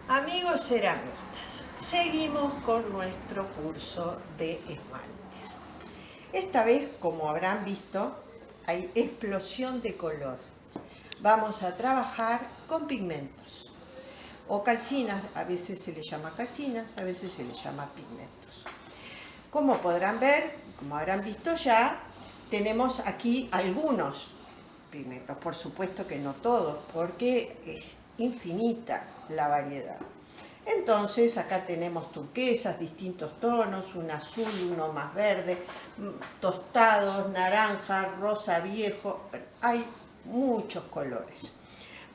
Amigos ceramistas, seguimos con nuestro curso de esmaltes. Esta vez, como habrán visto, hay explosión de color. Vamos a trabajar con pigmentos o calcinas, a veces se les llama calcinas, a veces se les llama pigmentos. Como podrán ver, como habrán visto ya, tenemos aquí algunos pigmentos, por supuesto que no todos, porque es infinita la variedad. Entonces acá tenemos turquesas, distintos tonos, un azul, uno más verde, tostados, naranja, rosa viejo, hay muchos colores.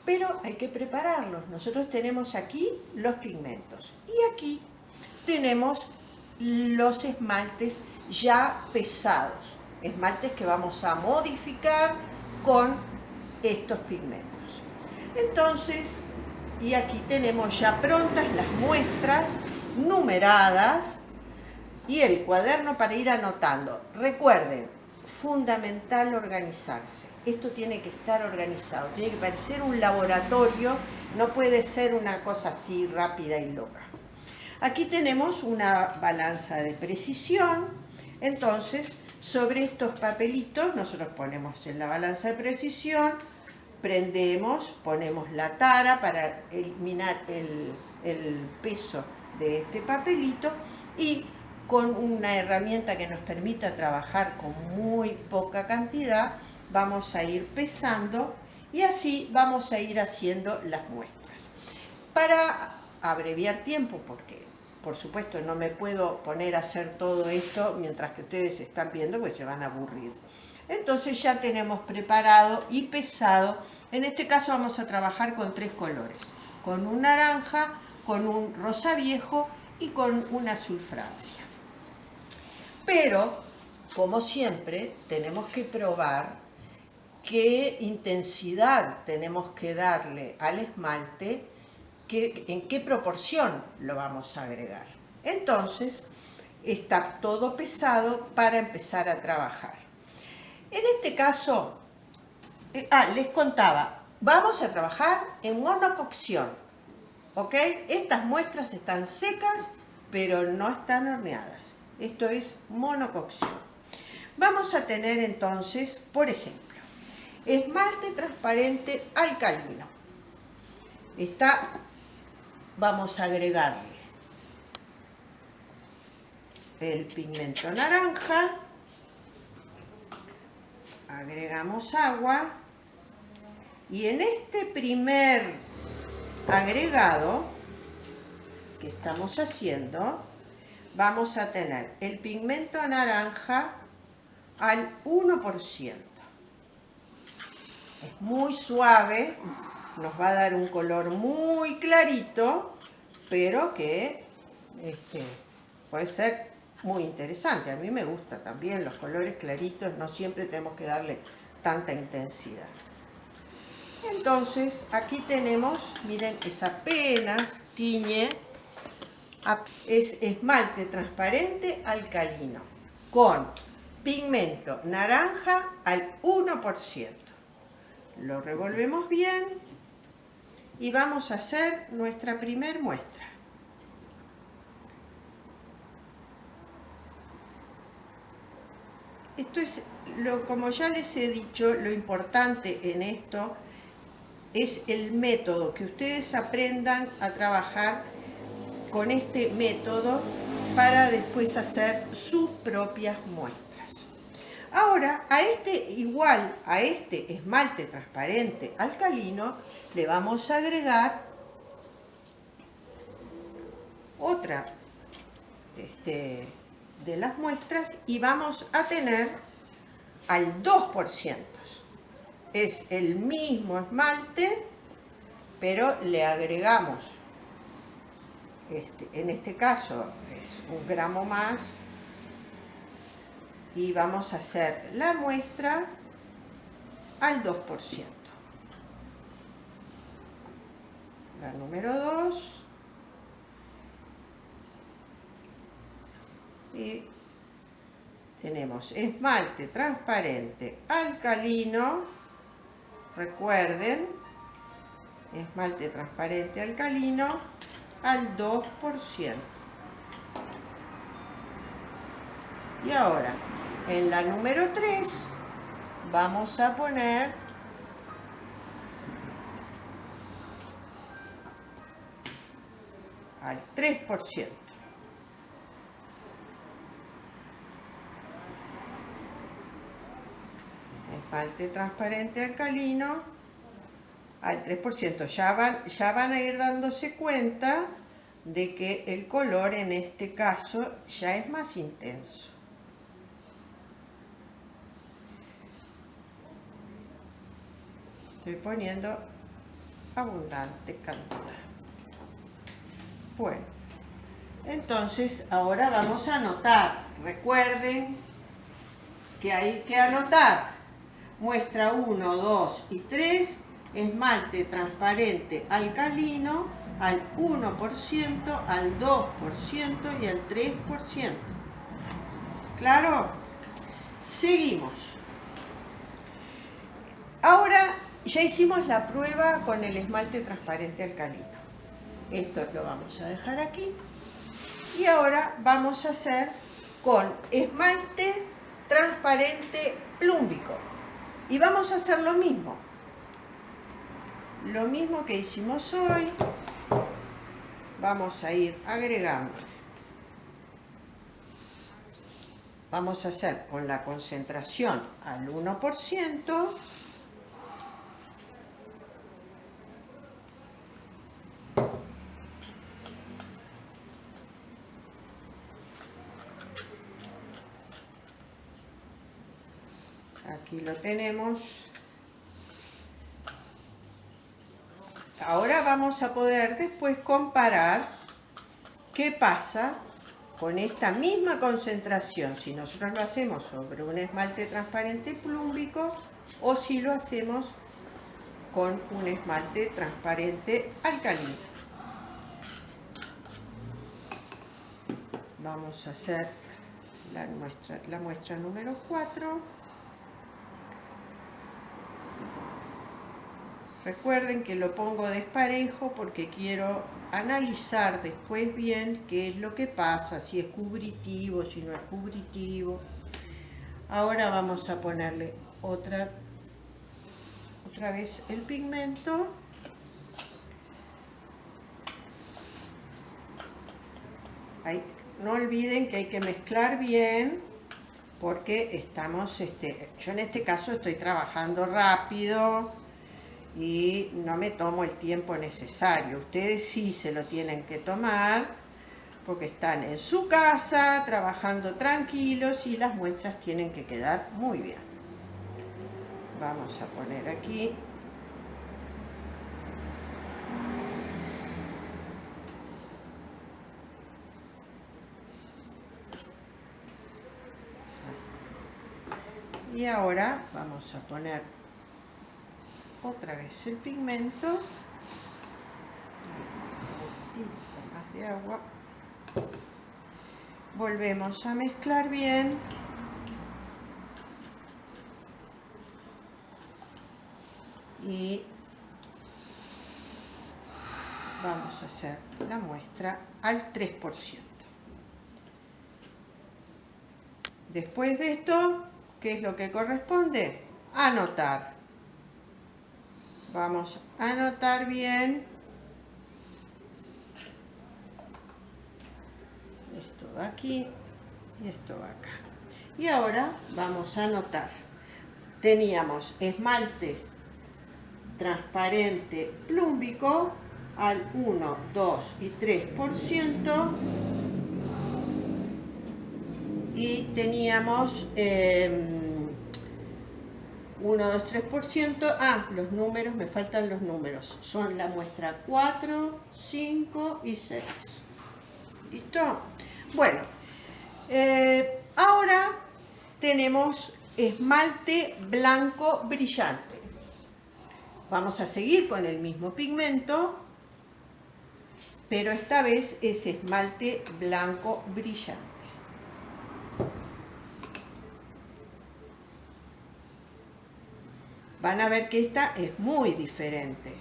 Pero hay que prepararlos. Nosotros tenemos aquí los pigmentos y aquí tenemos los esmaltes ya pesados, esmaltes que vamos a modificar con estos pigmentos. Entonces, y aquí tenemos ya prontas las muestras numeradas y el cuaderno para ir anotando. Recuerden, fundamental organizarse. Esto tiene que estar organizado, tiene que parecer un laboratorio, no puede ser una cosa así rápida y loca. Aquí tenemos una balanza de precisión, entonces sobre estos papelitos nosotros ponemos en la balanza de precisión, prendemos, ponemos la tara para eliminar el peso de este papelito y con una herramienta que nos permita trabajar con muy poca cantidad vamos a ir pesando y así vamos a ir haciendo las muestras. Para abreviar tiempo, porque por supuesto no me puedo poner a hacer todo esto mientras que ustedes están viendo, pues se van a aburrir. Entonces ya tenemos preparado y pesado. En este caso vamos a trabajar con tres colores, con un naranja, con un rosa viejo y con un azul Francia. Pero, como siempre, tenemos que probar qué intensidad tenemos que darle al esmalte, en qué proporción lo vamos a agregar. Entonces, está todo pesado para empezar a trabajar. En este caso, les contaba, vamos a trabajar en monococción, ¿ok? Estas muestras están secas, pero no están horneadas. Esto es monococción. Vamos a tener entonces, por ejemplo, esmalte transparente alcalino. Vamos a agregarle el pigmento naranja, agregamos agua y en este primer agregado que estamos haciendo vamos a tener el pigmento naranja al 1%. Es muy suave, nos va a dar un color muy clarito, pero que puede ser muy interesante. A mí me gusta también los colores claritos, no siempre tenemos que darle tanta intensidad. Entonces aquí tenemos, miren, es apenas tiñe, es esmalte transparente alcalino con pigmento naranja al 1%. Lo revolvemos bien y vamos a hacer nuestra primer muestra. Esto es, como ya les he dicho, lo importante en esto es el método, que ustedes aprendan a trabajar con este método para después hacer sus propias muestras. Ahora, igual a este esmalte transparente alcalino, le vamos a agregar otra de las muestras y vamos a tener al 2%. Es el mismo esmalte, pero le agregamos, en este caso es 1 gramo más, y vamos a hacer la muestra al 2%. La número 2. Y tenemos esmalte transparente alcalino, recuerden, esmalte transparente alcalino al 2%. Y ahora, en la número 3, vamos a poner al 3%. Esmalte transparente alcalino al 3%. Ya van a ir dándose cuenta de que el color en este caso ya es más intenso. Estoy poniendo abundante cantidad. Bueno, entonces ahora vamos a anotar. Recuerden que hay que anotar. Muestra 1, 2 y 3, esmalte transparente alcalino al 1%, al 2% y al 3%. ¿Claro? Seguimos. Ahora ya hicimos la prueba con el esmalte transparente alcalino. Esto lo vamos a dejar aquí. Y ahora vamos a hacer con esmalte transparente plúmbico. Y vamos a hacer lo mismo. Lo mismo que hicimos hoy. Vamos a ir agregando. Vamos a hacer con la concentración al 1%. Aquí lo tenemos. Ahora vamos a poder después comparar qué pasa con esta misma concentración, si nosotros lo hacemos sobre un esmalte transparente plúmbico o si lo hacemos con un esmalte transparente alcalino. Vamos a hacer la muestra número 4. Recuerden que lo pongo desparejo porque quiero analizar después bien qué es lo que pasa, si es cubritivo, si no es cubritivo. Ahora vamos a ponerle otra vez el pigmento. Ahí, no olviden que hay que mezclar bien porque estamos, yo en este caso estoy trabajando rápido y no me tomo el tiempo necesario. Ustedes sí se lo tienen que tomar porque están en su casa trabajando tranquilos y las muestras tienen que quedar muy bien. Vamos a poner aquí y ahora vamos a poner otra vez el pigmento, un poquito más de agua, volvemos a mezclar bien y vamos a hacer la muestra al 3%. Después de esto, ¿qué es lo que corresponde? Anotar. Vamos a anotar bien. Esto va aquí y esto va acá. Y ahora vamos a anotar. Teníamos esmalte transparente plúmbico al 1, 2 y 3%. Y teníamos 1, 2, 3%. Ah, los números, me faltan los números. Son la muestra 4, 5 y 6. ¿Listo? Bueno, ahora tenemos esmalte blanco brillante. Vamos a seguir con el mismo pigmento, pero esta vez es esmalte blanco brillante. Van a ver que esta es muy diferente,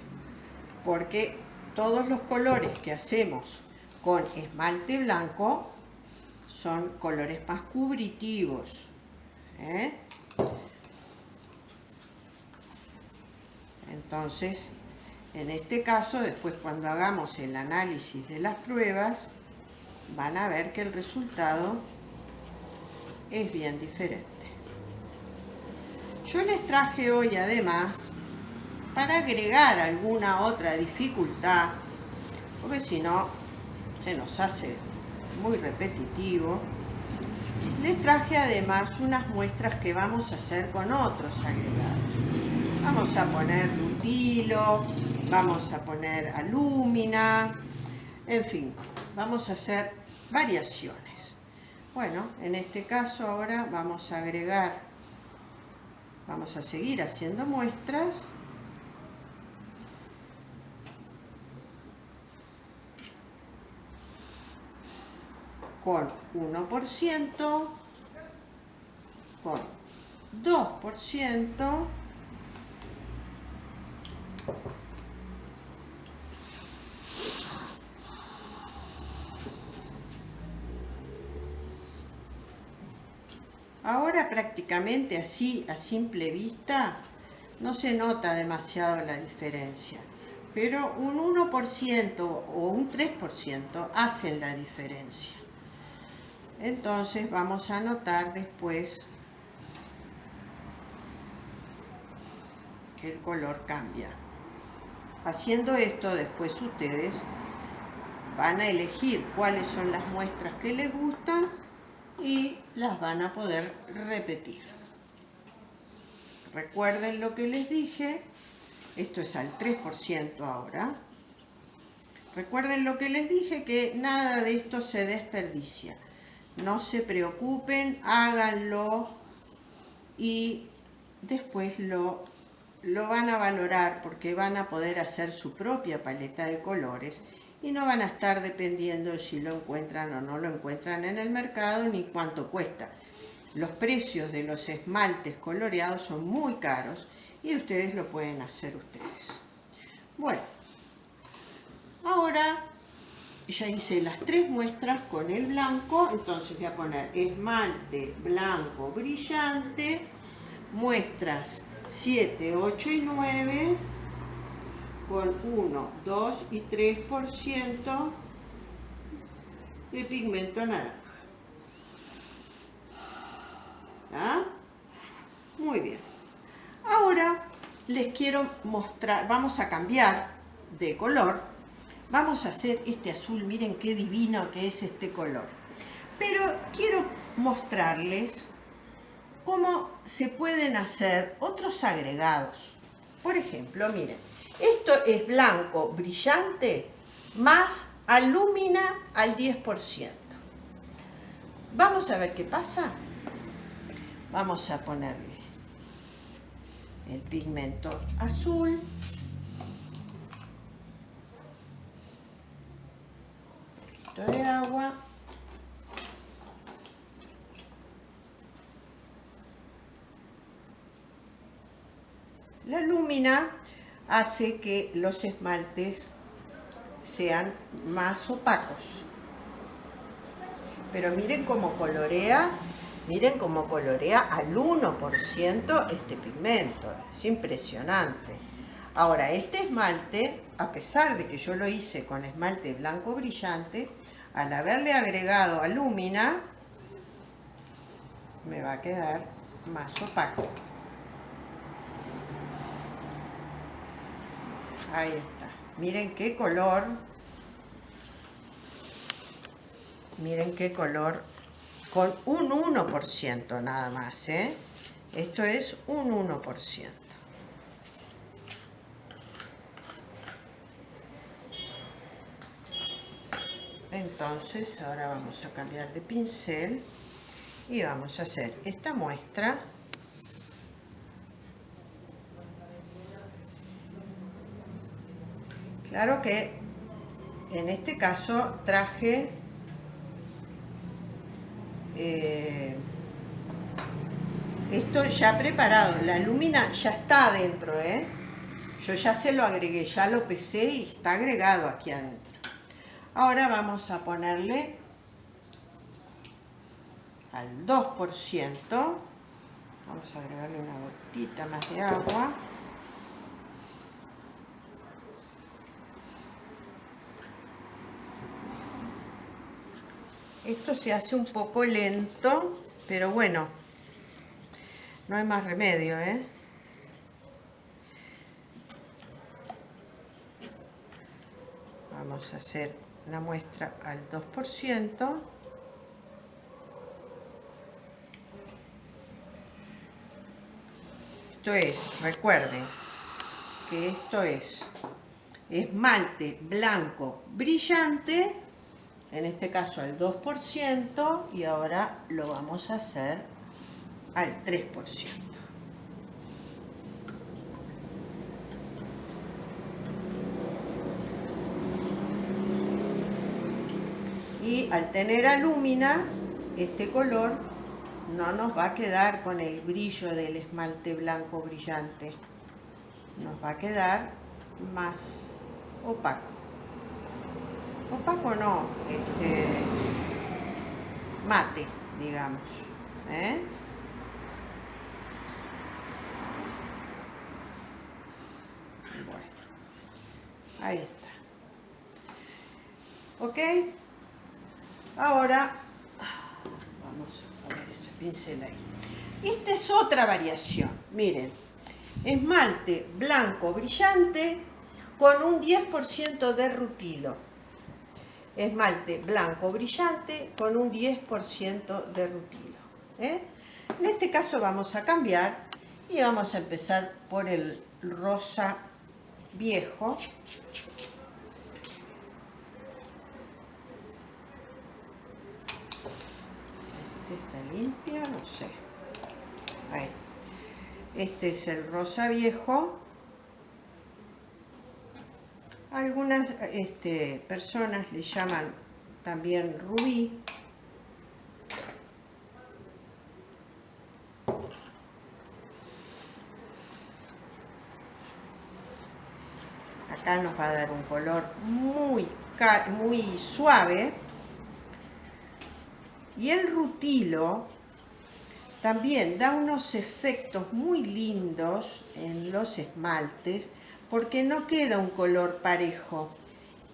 porque todos los colores que hacemos con esmalte blanco son colores más cubritivos, ¿eh? Entonces, en este caso, después cuando hagamos el análisis de las pruebas, van a ver que el resultado es bien diferente. Yo les traje hoy además, para agregar alguna otra dificultad, porque si no se nos hace muy repetitivo, les traje además unas muestras que vamos a hacer con otros agregados. Vamos a poner rutilo, vamos a poner alúmina, en fin, vamos a hacer variaciones. Bueno, en este caso ahora vamos a agregar, vamos a seguir haciendo muestras. Con 1%, con 2%, ahora prácticamente así a simple vista no se nota demasiado la diferencia, pero un 1% o un 3% hacen la diferencia. Entonces vamos a notar después que el color cambia. Haciendo esto, después ustedes van a elegir cuáles son las muestras que les gustan y las van a poder repetir. Recuerden lo que les dije, esto es al 3% ahora. Recuerden lo que les dije, que nada de esto se desperdicia. No se preocupen, háganlo y después lo van a valorar, porque van a poder hacer su propia paleta de colores y no van a estar dependiendo de si lo encuentran o no lo encuentran en el mercado ni cuánto cuesta. Los precios de los esmaltes coloreados son muy caros y ustedes lo pueden hacer ustedes. Bueno, ahora ya hice las 3 muestras con el blanco, entonces voy a poner esmalte blanco brillante, muestras 7, 8 y 9 con 1, 2 y 3% de pigmento naranja. ¿Ah? Muy bien. Ahora les quiero mostrar, vamos a cambiar de color. Vamos a hacer este azul, miren qué divino que es este color. Pero quiero mostrarles cómo se pueden hacer otros agregados. Por ejemplo, miren, esto es blanco brillante más alúmina al 10%. Vamos a ver qué pasa. Vamos a ponerle el pigmento azul. De agua, la alúmina hace que los esmaltes sean más opacos, pero miren cómo colorea al 1% este pigmento, es impresionante. Ahora, este esmalte, a pesar de que yo lo hice con esmalte blanco brillante, al haberle agregado alúmina, me va a quedar más opaco. Ahí está. Miren qué color. Miren qué color. Con un 1% nada más, ¿eh? Esto es un 1%. Entonces ahora vamos a cambiar de pincel y vamos a hacer esta muestra. Claro que en este caso traje esto ya preparado, la alúmina ya está adentro, Yo ya se lo agregué, ya lo pesé y está agregado aquí adentro. Ahora vamos a ponerle al 2%. Vamos a agregarle una gotita más de agua. Esto se hace un poco lento, pero bueno, no hay más remedio, ¿eh? Vamos a hacer una muestra al 2%. Esto es, recuerden que esto es esmalte blanco brillante, en este caso al 2%, y ahora lo vamos a hacer al 3%. Y al tener alúmina, este color no nos va a quedar con el brillo del esmalte blanco brillante. Nos va a quedar más opaco. Opaco no, mate, digamos. Bueno, ahí está. ¿Ok? Ahora, vamos a ver ese pincel ahí. Esta es otra variación. Miren, esmalte blanco brillante con un 10% de rutilo. Esmalte blanco brillante con un 10% de rutilo. En este caso vamos a cambiar y vamos a empezar por el rosa viejo. Está limpio, no sé. Ahí. Este es el rosa viejo. Algunas personas le llaman también rubí. Acá nos va a dar un color muy suave. Y el rutilo también da unos efectos muy lindos en los esmaltes, porque no queda un color parejo,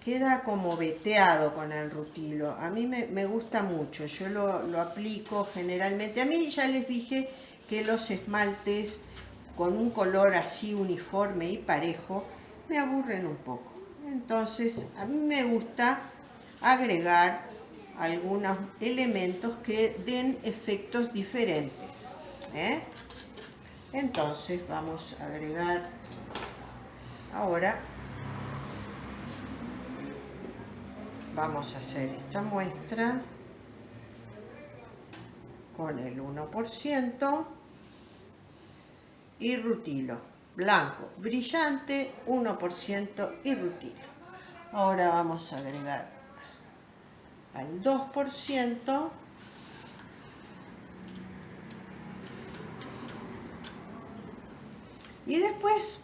queda como veteado con el rutilo. A mí me gusta mucho, yo lo aplico generalmente. A mí ya les dije que los esmaltes con un color así uniforme y parejo me aburren un poco. Entonces a mí me gusta agregar algunos elementos que den efectos diferentes. Entonces vamos a agregar ahora, vamos a hacer esta muestra con el 1% y rutilo blanco brillante, 1% y rutilo. Ahora vamos a agregar al 2%. Y después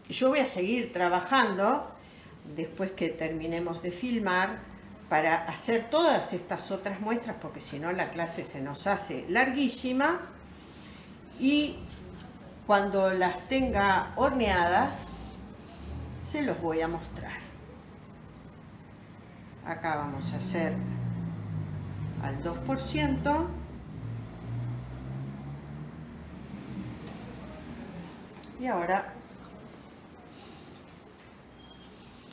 yo voy a seguir trabajando después que terminemos de filmar para hacer todas estas otras muestras, porque si no la clase se nos hace larguísima, y cuando las tenga horneadas se los voy a mostrar. Acá vamos a hacer al 2%. Y ahora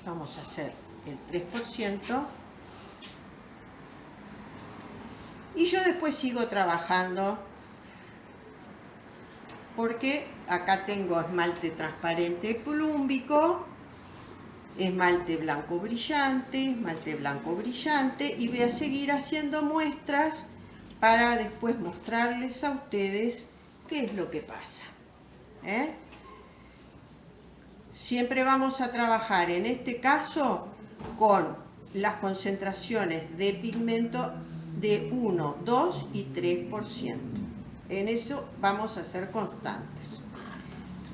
vamos a hacer el 3%. Y yo después sigo trabajando, porque acá tengo esmalte transparente plúmbico, esmalte blanco brillante, y voy a seguir haciendo muestras para después mostrarles a ustedes qué es lo que pasa. Siempre vamos a trabajar en este caso con las concentraciones de pigmento de 1, 2 y 3%. En eso vamos a ser constantes.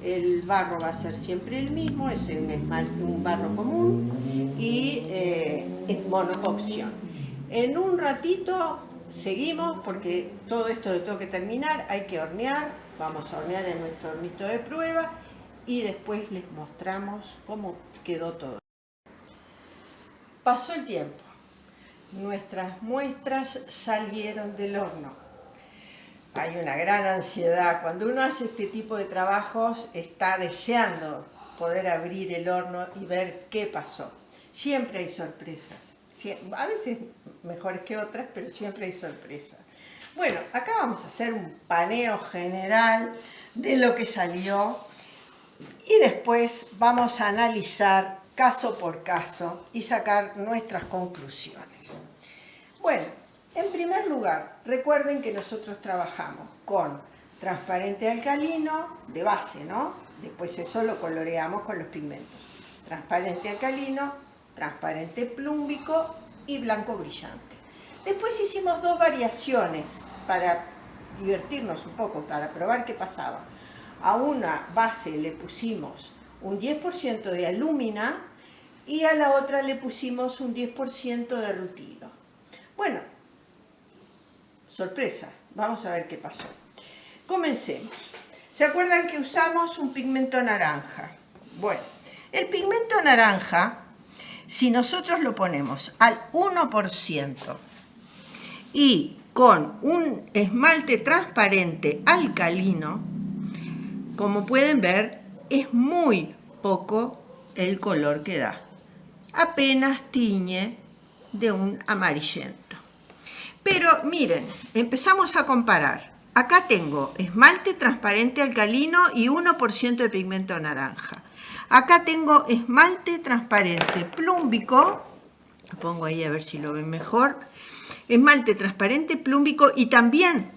El barro va a ser siempre el mismo, es un barro común y es monococción. En un ratito seguimos porque todo esto lo tengo que terminar, hay que hornear, vamos a hornear en nuestro hornito de prueba y después les mostramos cómo quedó todo. Pasó el tiempo, nuestras muestras salieron del horno. Hay una gran ansiedad. Cuando uno hace este tipo de trabajos, está deseando poder abrir el horno y ver qué pasó. Siempre hay sorpresas. A veces mejores que otras, pero siempre hay sorpresas. Bueno, acá vamos a hacer un paneo general de lo que salió y después vamos a analizar caso por caso y sacar nuestras conclusiones. Bueno, en primer lugar, recuerden que nosotros trabajamos con transparente alcalino de base, ¿no? Después eso lo coloreamos con los pigmentos. Transparente alcalino, transparente plúmbico y blanco brillante. Después hicimos dos variaciones para divertirnos un poco, para probar qué pasaba. A una base le pusimos un 10% de alúmina y a la otra le pusimos un 10% de rutilo. Bueno, sorpresa, vamos a ver qué pasó. Comencemos. ¿Se acuerdan que usamos un pigmento naranja? Bueno, el pigmento naranja, si nosotros lo ponemos al 1% y con un esmalte transparente alcalino, como pueden ver, es muy poco el color que da. Apenas tiñe de un amarillento. Pero miren, empezamos a comparar. Acá tengo esmalte transparente alcalino y 1% de pigmento naranja. Acá tengo esmalte transparente plúmbico, lo pongo ahí a ver si lo ven mejor, esmalte transparente plúmbico y también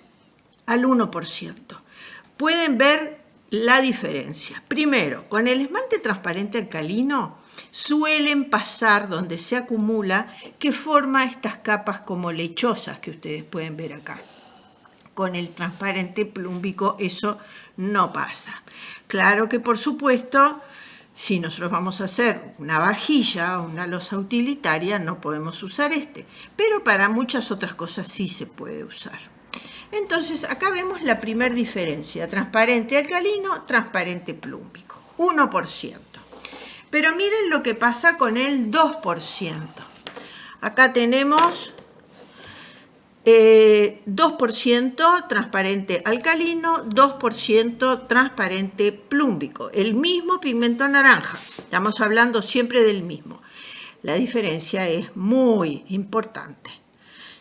al 1%. Pueden ver la diferencia. Primero, con el esmalte transparente alcalino suelen pasar donde se acumula que forma estas capas como lechosas que ustedes pueden ver acá. Con el transparente plúmbico eso no pasa. Claro que por supuesto, si nosotros vamos a hacer una vajilla o una losa utilitaria no podemos usar este, pero para muchas otras cosas sí se puede usar. Entonces acá vemos la primera diferencia, transparente alcalino, transparente plúmbico, 1%. Pero miren lo que pasa con el 2%. Acá tenemos 2% transparente alcalino, 2% transparente plúmbico. El mismo pigmento naranja, estamos hablando siempre del mismo. La diferencia es muy importante.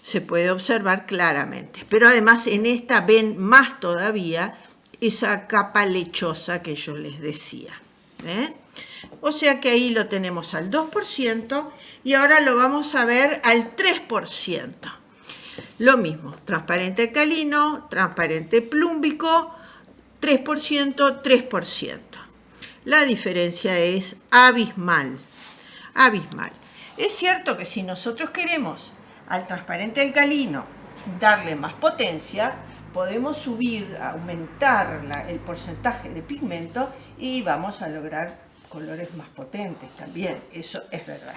Se puede observar claramente, pero además en esta ven más todavía esa capa lechosa que yo les decía. O sea que ahí lo tenemos al 2% y ahora lo vamos a ver al 3%. Lo mismo, transparente alcalino, transparente plúmbico, 3%, 3%. La diferencia es abismal, abismal. Es cierto que si nosotros queremos al transparente alcalino darle más potencia, podemos subir, aumentar el porcentaje de pigmento y vamos a lograr colores más potentes también, eso es verdad.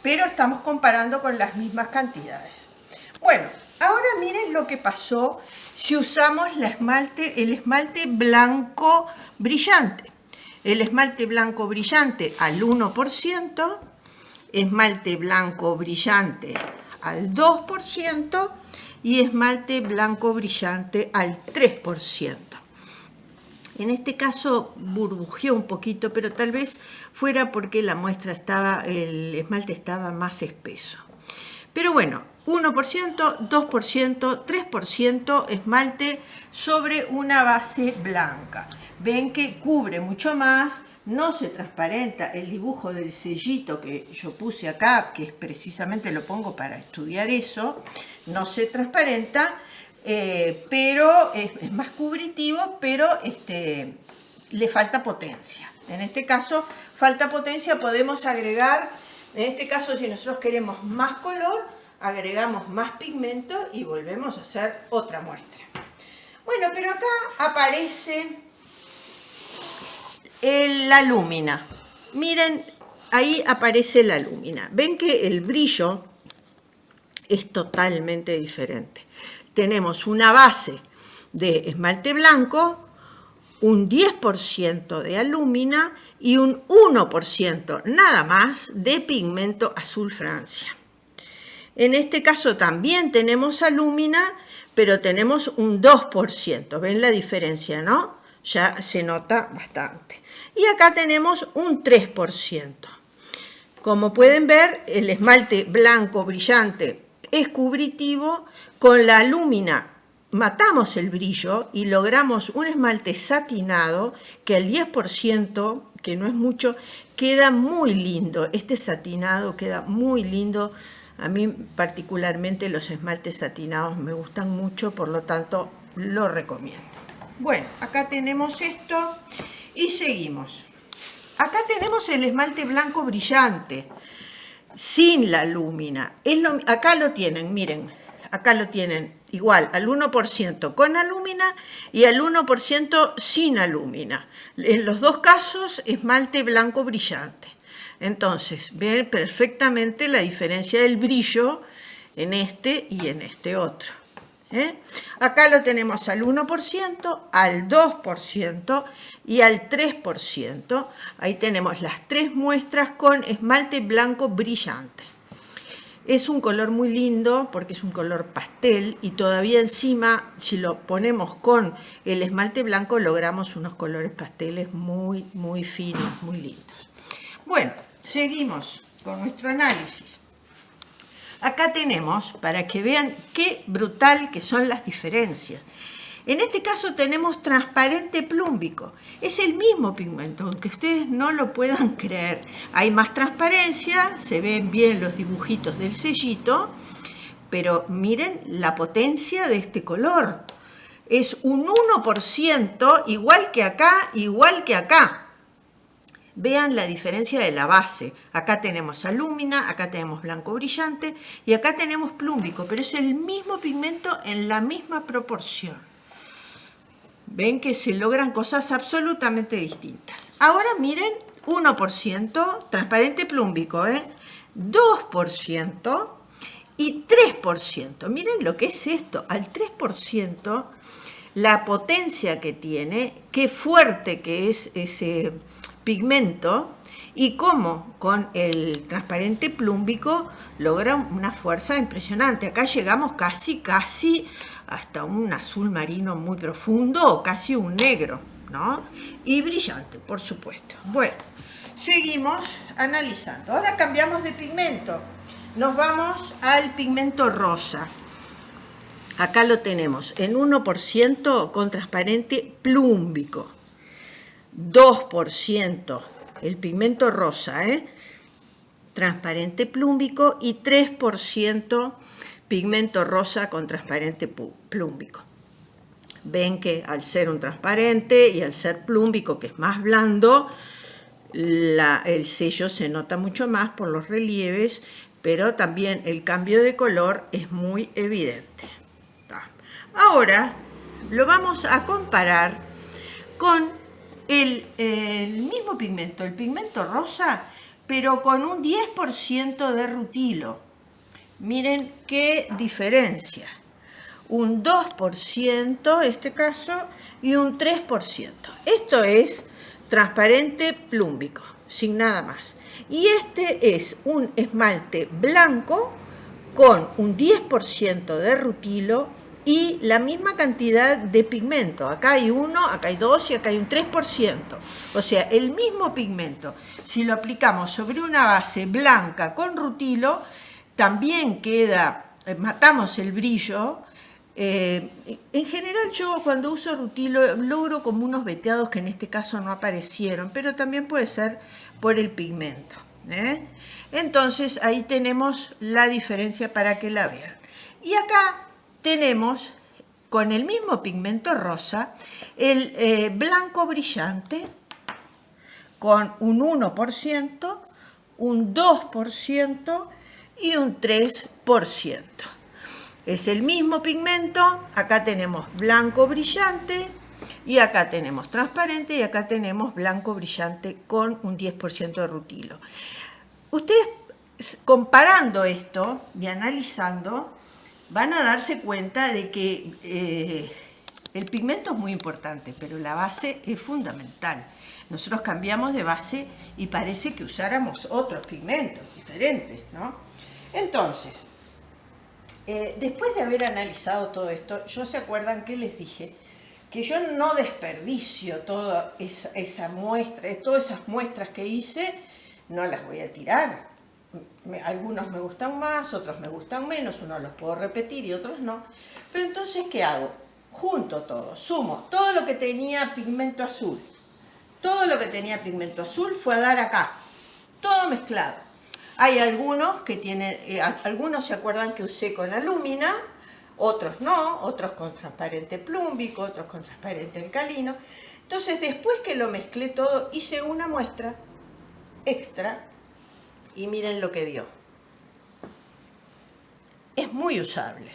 Pero estamos comparando con las mismas cantidades. Bueno, ahora miren lo que pasó si usamos el esmalte blanco brillante. El esmalte blanco brillante al 1%, esmalte blanco brillante al 2% y esmalte blanco brillante al 3%. En este caso burbujeó un poquito, pero tal vez fuera porque la muestra el esmalte estaba más espeso. Pero bueno, 1%, 2%, 3% esmalte sobre una base blanca. Ven que cubre mucho más, no se transparenta el dibujo del sellito que yo puse acá, que es precisamente lo pongo para estudiar eso, no se transparenta, pero es más cubritivo, pero le falta potencia. En este caso, falta potencia, podemos agregar, en este caso si nosotros queremos más color, agregamos más pigmento y volvemos a hacer otra muestra. Bueno, pero acá aparece la lúmina. Miren, ahí aparece la lúmina. Ven que el brillo es totalmente diferente. Tenemos una base de esmalte blanco, un 10% de alúmina y un 1% nada más de pigmento azul Francia. En este caso también tenemos alúmina, pero tenemos un 2%. ¿Ven la diferencia, no? Ya se nota bastante. Y acá tenemos un 3%. Como pueden ver, el esmalte blanco brillante es cubritivo. Con la alúmina matamos el brillo y logramos un esmalte satinado que al 10%, que no es mucho, queda muy lindo. Este satinado queda muy lindo. A mí particularmente los esmaltes satinados me gustan mucho, por lo tanto lo recomiendo. Bueno, acá tenemos esto y seguimos. Acá tenemos el esmalte blanco brillante, sin la lúmina. Acá lo tienen, miren, acá lo tienen igual al 1% con alúmina y al 1% sin alúmina. En los dos casos, esmalte blanco brillante. Entonces, ven perfectamente la diferencia del brillo en este y en este otro. Acá lo tenemos al 1%, al 2% y al 3%. Ahí tenemos las tres muestras con esmalte blanco brillante. Es un color muy lindo porque es un color pastel y todavía encima, si lo ponemos con el esmalte blanco, logramos unos colores pasteles muy, muy finos, muy lindos. Bueno, seguimos con nuestro análisis. Acá tenemos, para que vean qué brutal que son las diferencias. En este caso tenemos transparente plúmbico. Es el mismo pigmento, aunque ustedes no lo puedan creer. Hay más transparencia, se ven bien los dibujitos del sellito, pero miren la potencia de este color. Es un 1% igual que acá, igual que acá. Vean la diferencia de la base. Acá tenemos alúmina, acá tenemos blanco brillante y acá tenemos plúmbico, pero es el mismo pigmento en la misma proporción. Ven que se logran cosas absolutamente distintas. Ahora miren, 1%, transparente plúmbico, 2% y 3%. Miren lo que es esto, al 3%, la potencia que tiene, qué fuerte que es ese pigmento y cómo con el transparente plúmbico logra una fuerza impresionante. Acá llegamos casi hasta un azul marino muy profundo o casi un negro, ¿no? Y brillante, por supuesto. Bueno, seguimos analizando. Ahora cambiamos de pigmento. Nos vamos al pigmento rosa. Acá lo tenemos en 1% con transparente plúmbico. 2% el pigmento rosa, transparente plúmbico y 3% pigmento rosa con transparente plúmbico. Ven que al ser un transparente y al ser plúmbico, que es más blando, el sello se nota mucho más por los relieves, pero también el cambio de color es muy evidente. Ahora lo vamos a comparar con el mismo pigmento, el pigmento rosa, pero con un 10% de rutilo. Miren qué diferencia. Un 2% en este caso y un 3%. Esto es transparente plúmbico, sin nada más. Y este es un esmalte blanco con un 10% de rutilo y la misma cantidad de pigmento. Acá hay 1, acá hay 2 y acá hay un 3%. O sea, el mismo pigmento. Si lo aplicamos sobre una base blanca con rutilo, también queda, matamos el brillo. En general yo cuando uso rutilo logro como unos veteados que en este caso no aparecieron, pero también puede ser por el pigmento. Entonces ahí tenemos la diferencia para que la vean. Y acá tenemos con el mismo pigmento rosa el blanco brillante con un 1%, un 2% y un 3%. Es el mismo pigmento, acá tenemos blanco brillante Y acá tenemos transparente y acá tenemos blanco brillante con un 10% de rutilo. Ustedes, comparando esto y analizando, van a darse cuenta de que el pigmento es muy importante, pero la base es fundamental. Nosotros cambiamos de base y parece que usáramos otros pigmentos diferentes, ¿no? Entonces, después de haber analizado todo esto, ¿se acuerdan que les dije que yo no desperdicio toda esa muestra, todas esas muestras que hice, no las voy a tirar? Algunos me gustan más, otros me gustan menos, unos los puedo repetir y otros no. Pero entonces, ¿qué hago? Junto todo, sumo todo lo que tenía pigmento azul. Todo lo que tenía pigmento azul fue a dar acá, todo mezclado. Hay algunos que tienen, algunos se acuerdan que usé con alúmina, otros no, otros con transparente plúmbico, otros con transparente alcalino. Entonces, después que lo mezclé todo, hice una muestra extra y miren lo que dio. Es muy usable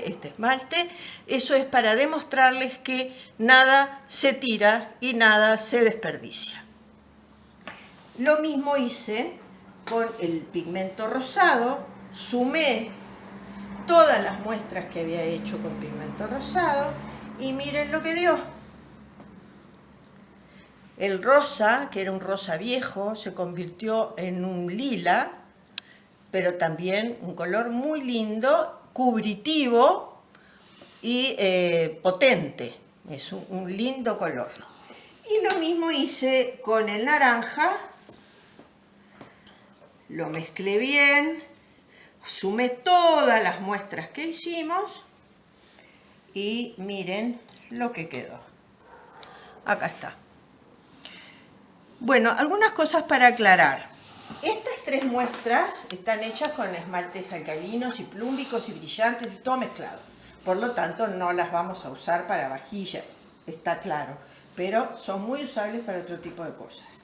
este esmalte. Eso es para demostrarles que nada se tira y nada se desperdicia. Lo mismo hice con el pigmento rosado, sumé todas las muestras que había hecho con pigmento rosado y miren lo que dio. El rosa, que era un rosa viejo, se convirtió en un lila, pero también un color muy lindo, cubritivo y potente. Es un lindo color. Y lo mismo hice con el naranja. Lo mezclé bien, sumé todas las muestras que hicimos y miren lo que quedó. Acá está. Bueno, algunas cosas para aclarar. Estas tres muestras están hechas con esmaltes alcalinos y plúmbicos y brillantes y todo mezclado. Por lo tanto, no las vamos a usar para vajilla, está claro. Pero son muy usables para otro tipo de cosas.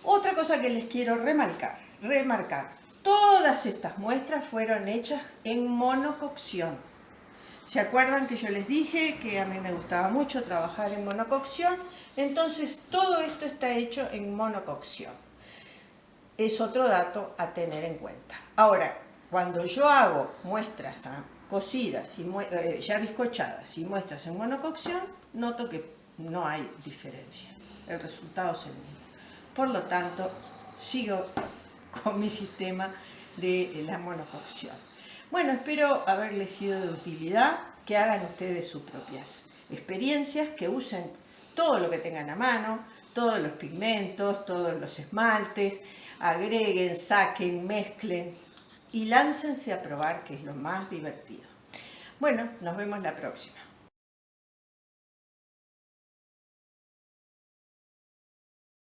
Otra cosa que les quiero remarcar. Todas estas muestras fueron hechas en monococción. ¿Se acuerdan que yo les dije que a mí me gustaba mucho trabajar en monococción? Entonces todo esto está hecho en monococción. Es otro dato a tener en cuenta. Ahora, cuando yo hago muestras cocidas y ya bizcochadas y muestras en monococción, noto que no hay diferencia. El resultado es el mismo. Por lo tanto, sigo con mi sistema de la monococción. Bueno, espero haberles sido de utilidad, que hagan ustedes sus propias experiencias, que usen todo lo que tengan a mano, todos los pigmentos, todos los esmaltes, agreguen, saquen, mezclen y láncense a probar, que es lo más divertido. Bueno, nos vemos la próxima.